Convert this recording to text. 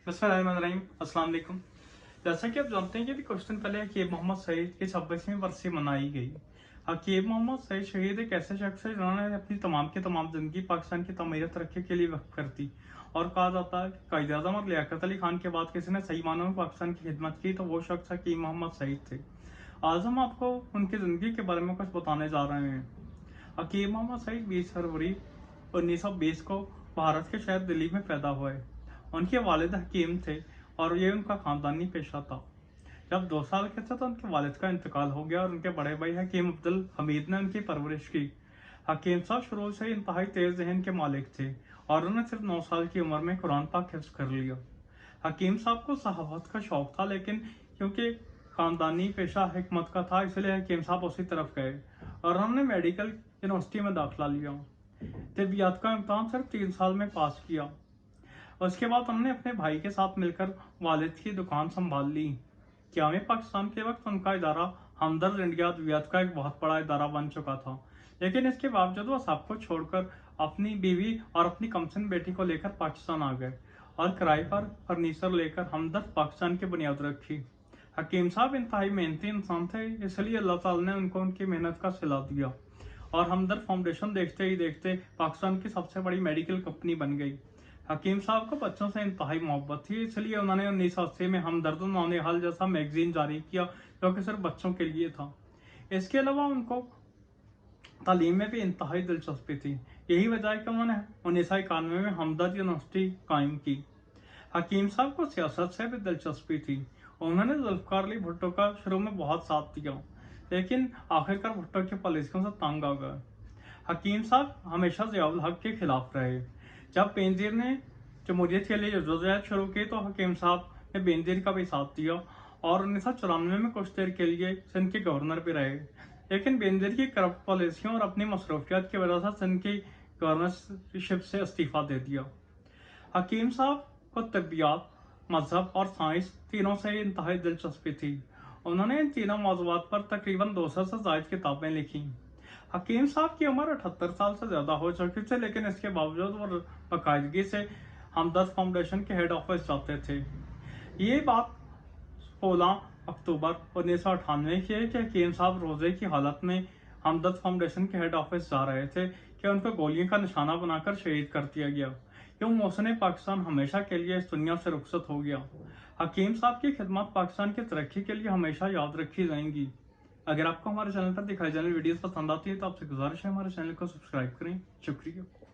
बिस्मिल्लाहिर्रहमानिर्रहीम। अस्सलाम वालेकुम। जैसा कि आप जानते हैं कि अभी कुछ दिन पहले हकीम मोहम्मद सईद की 26वीं बरसी मनाई गई। हकीम मोहम्मद सईद शहीद एक ऐसे शख्स है जिन्होंने अपनी तमाम की तमाम जिंदगी पाकिस्तान की तमीर तरक्की के लिए वक्फ कर दी। और कहा जाता है कि कायद आज़म और लियाकत अली खान के बाद किसी ने सही मानों में पाकिस्तान की खिदमत की तो वो शख्स हकीम मोहम्मद सईद थे। आज हम आपको उनकी ज़िंदगी के बारे में कुछ बताने जा रहे हैं। हकीम मोहम्मद सईद 20 फरवरी 1920 को भारत के शहर दिल्ली में पैदा हुए। उनके वालिद हकीम थे और ये उनका खानदानी पेशा था। जब 2 साल के थे तो उनके वालिद का इंतकाल हो गया और उनके बड़े भाई हकीम अब्दुल हमीद ने उनकी परवरिश की। हकीम साहब शुरू से ही इंतहाई तेज जहन के मालिक थे और उन्होंने सिर्फ 9 साल की उम्र में कुरान पाक हिफ्ज कर लिया। हकीम साहब को सहावत का शौक था, लेकिन क्योंकि खानदानी पेशा हिकमत का था इसलिए हकीम साहब उसी तरफ गए और उन्होंने मेडिकल यूनिवर्सिटी में दाखिला लिया। तिब्बियत का इम्तहान सिर्फ 3 साल में पास किया। उसके बाद उन्होंने अपने भाई के साथ मिलकर वालिद की दुकान संभाल ली। क़याम पाकिस्तान के वक्त उनका इदारा हमदर्द इंडिया अद्वियात का एक बहुत बड़ा इदारा बन चुका था, लेकिन इसके बावजूद वह सब कुछ छोड़कर अपनी बीवी और अपनी कमसिन बेटी को लेकर पाकिस्तान आ गए और किराए पर फर्नीचर लेकर हमदर्द पाकिस्तान की बुनियाद रखी। हकीम साहब इंतहाई मेहनती इंसान थे, इसलिए अल्लाह ताला ने उनको उनकी मेहनत का सिला दिया और हमदर्द फाउंडेशन देखते ही देखते पाकिस्तान की सबसे बड़ी मेडिकल कंपनी बन गई। हकीम साहब को बच्चों से इंतहाई मोहब्बत थी, इसलिए उन्होंने 1980 में हमदर्द नौनिहाल जैसा मैगजीन जारी किया जो कि सिर्फ बच्चों के लिए था। इसके अलावा उनको तालीम में भी इंतहाई दिलचस्पी थी। यही वजह है कि उन्होंने 1991 में हमदर्द यूनिवर्सिटी कायम की। हकीम साहब को सियासत से भी दिलचस्पी थी। उन्होंने जुल्फ़िकार अली भुट्टो का शुरू में बहुत साथ दिया, लेकिन आखिरकार भुट्टो की पॉलिसियों से तंग आ गए। हकीम साहब हमेशा ज़ियाउल हक के खिलाफ रहे। जब बेनज़ीर ने जमहूरियत के लिए जद्दोजहद शुरू की तो हकीम साहब ने बेनज़ीर का भी साथ दिया और 1994 में कुछ देर के लिए सिंध के गवर्नर भी रहे, लेकिन बेनज़ीर की करप्ट पॉलिसियों और अपनी मसरूफियत की वजह से सिंध की गवर्नरशिप से इस्तीफा दे दिया। हकीम साहब को तबियत, मजहब और साइंस तीनों से इंतहाई दिलचस्पी थी। उन्होंने इन तीनों मौज़ूआत पर तकरीबन 200 से ज़ायद किताबें लिखी। हकीम साहब की उम्र 78 साल से ज़्यादा हो चुकी थी, लेकिन इसके बावजूद वो बाकायदगी से हमदर्द फाउंडेशन के हेड ऑफिस जाते थे। ये बात 16 अक्टूबर 1998 की है कि हकीम साहब रोजे की हालत में हमदर्द फाउंडेशन के हेड ऑफिस जा रहे थे कि उनको गोलियों का निशाना बनाकर शहीद कर दिया गया। यूं मोहसिन पाकिस्तान हमेशा के लिए इस दुनिया से रुखसत हो गया। हकीम साहब की खिदमत पाकिस्तान की तरक्की के लिए हमेशा याद रखी जाएंगी। अगर आपको हमारे चैनल पर दिखाई जाने वीडियोस पसंद आती है तो आपसे गुजारिश है हमारे चैनल को सब्सक्राइब करें। शुक्रिया।